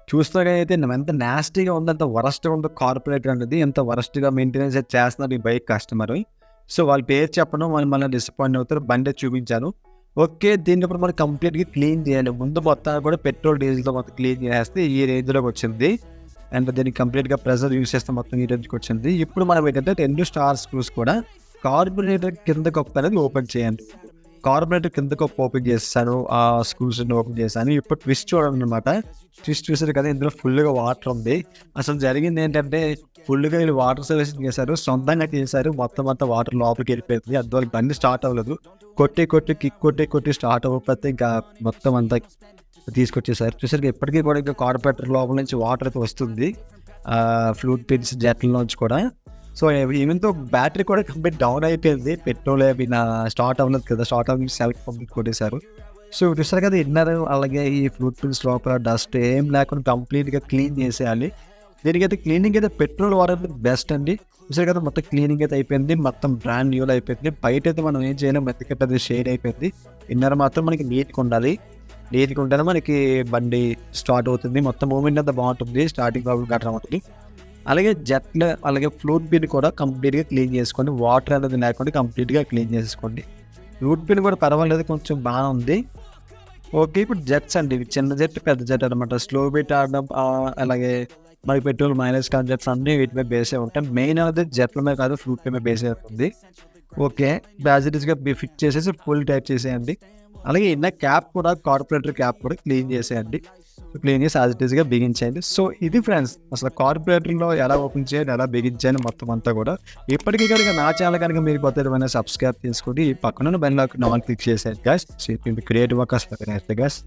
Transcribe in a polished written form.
చూస్తాగా అయితే ఎంత నాస్టీగా ఉంది, అంత వరస్ట్‌గా ఉంది కార్పొరేటర్ అనేది. ఎంత వరస్ట్‌గా మెయింటెనెన్స్ అయితే చేస్తున్నారు ఈ బైక్ కస్టమరు. సో, వాళ్ళ పేరు చెప్పడం వాళ్ళు మళ్ళీ డిసప్పాయింట్ అవుతారు. బండి చూపించాను. ఓకే. దీన్ని ఇప్పుడు మనం కంప్లీట్‌గా క్లీన్ చేయాలి. ముందు మొత్తాన్ని కూడా పెట్రోల్, డీజిల్‌తో మొత్తం క్లీన్ చేసేస్తే ఈ రేంజ్‌లోకొచ్చింది. అండ్ దీనికి కంప్లీట్‌గా ప్రెషర్ యూజ్ చేస్తే మొత్తం ఈ రేంజ్‌కొచ్చింది. ఇప్పుడు మనం ఏంటంటే 2 స్టార్ స్క్రూస్ కూడా కార్బొరేటర్ కింద కప్ అనేది ఓపెన్ చేయండి. కార్బొరేటర్ కింద కప్ ఓపెన్ చేసేసాను. ఆ స్క్రూస్‌ని ఓపెన్ చేశాను. ఇప్పుడు ట్విస్ట్ చూడండనమాట. ట్విస్ట్ చూసారు కదా! ఇందులో ఫుల్‌గా వాటర్ ఉంది. అసలు జరిగింది ఏంటంటే ఫుల్‌గా వీళ్ళు వాటర్ సర్వీసింగ్ చేశారు. సొంతంగా చేశారు. మొత్తం అంతా వాటర్ లోపలికి వెళ్ళిపోయింది. అందువల్ల బండి స్టార్ట్ అవ్వలేదు. కిక్ కొట్టి స్టార్ట్ అవ్వకపోతే ఇంకా మొత్తం అంతా తీసుకొచ్చేసారు. చూసారుగా ఇప్పటికీ కూడా ఇంకా కార్బొరేటర్ లోపల నుంచి వాటర్ అయితే వస్తుంది. ఫ్లూయిడ్ పిన్స్ జెట్‌లోంచి కూడా. సో, ఈవెన్‌తో బ్యాటరీ కూడా కంప్లీట్ డౌన్ అయిపోయింది. పెట్రోల్ అవి స్టార్ట్ అవ్వలేదు కదా! స్టార్ట్ అవ్వడానికి సెల్ఫ్ కంప్లీట్ కొట్టేశారు. సో, చూసారు కదా! ఇన్నర్ అలాగే ఈ ఫ్లూయిడ్ పిన్స్ లోపల డస్ట్ ఏం లేకుండా కంప్లీట్‌గా క్లీన్ చేసేయాలి. దీనికైతే క్లీనింగ్ అయితే పెట్రోల్ వాడేది బెస్ట్ అండి. చూసారు కదా! మొత్తం క్లీనింగ్ అయితే అయిపోయింది. మొత్తం బ్రాండ్ న్యూలో అయిపోయింది. బయటైతే మనం ఏం చేయలేం, ఎందుకంటే అది షేడ్ అయిపోయింది. ఇన్నర్ మాత్రం మనకి నీట్‌గా ఉండాలి. నీట్‌గా ఉంటేనే మనకి బండి స్టార్ట్ అవుతుంది. మొత్తం మూవ్‌మెంట్ అంతా బాగుంటుంది. స్టార్టింగ్ ప్రాబ్లమ్ గట్రా ఉంటుంది. అలాగే జెట్లు, అలాగే ఫ్లూయిడ్ పిన్ కూడా కంప్లీట్‌గా క్లీన్ చేసుకోండి. వాటర్ అనేది లేకుండా కంప్లీట్‌గా క్లీన్ చేసేసుకోండి. ఫ్లూయిడ్ పిన్ కూడా పర్వాలేదు, కొంచెం బాగానే ఉంది. ఓకే. ఇప్పుడు జెట్స్ అండి. ఇవి చిన్న జెట్, పెద్ద జెట్ అనమాట. స్లో బీట్ ఆడడం అలాగే మనకి పెట్రోల్ మైలేజ్ కాని జెట్స్ అన్నీ వీటి మీద బేసే ఉంటాయి. మెయిన్ అనేది జెట్ల మీద కాదు, ఫ్లూయిడ్ పిన్ మీద బేసే ఉంటుంది. ఓకే. యాజ్ ఇట్ ఈస్‌గా ఫిట్ చేసేసి ఫుల్ టైట్ చేసేయండి. అలాగే క్యాప్ కూడా, కార్పొరేటర్ క్యాప్ కూడా క్లీన్ చేసేయండి. క్లీన్ చేసి యాజ్ ఇట్ ఈస్‌గా బిగించేయండి. సో, ఇది ఫ్రెండ్స్ అసలు కార్పొరేటర్‌లో ఎలా ఓపెన్ చేయాలి, ఎలా బిగించాలి మొత్తం అంతా కూడా. ఇప్పటికీ కనుక నా ఛానల్ కనుక మీరు కొత్తగా ఏమైనా సబ్స్క్రైబ్ చేసుకోండి. ఈ పక్కనున్న బెల్ ఐకాన్ ఆల్ క్లిక్ చేసేయండి guys. So, it will be create work for guys.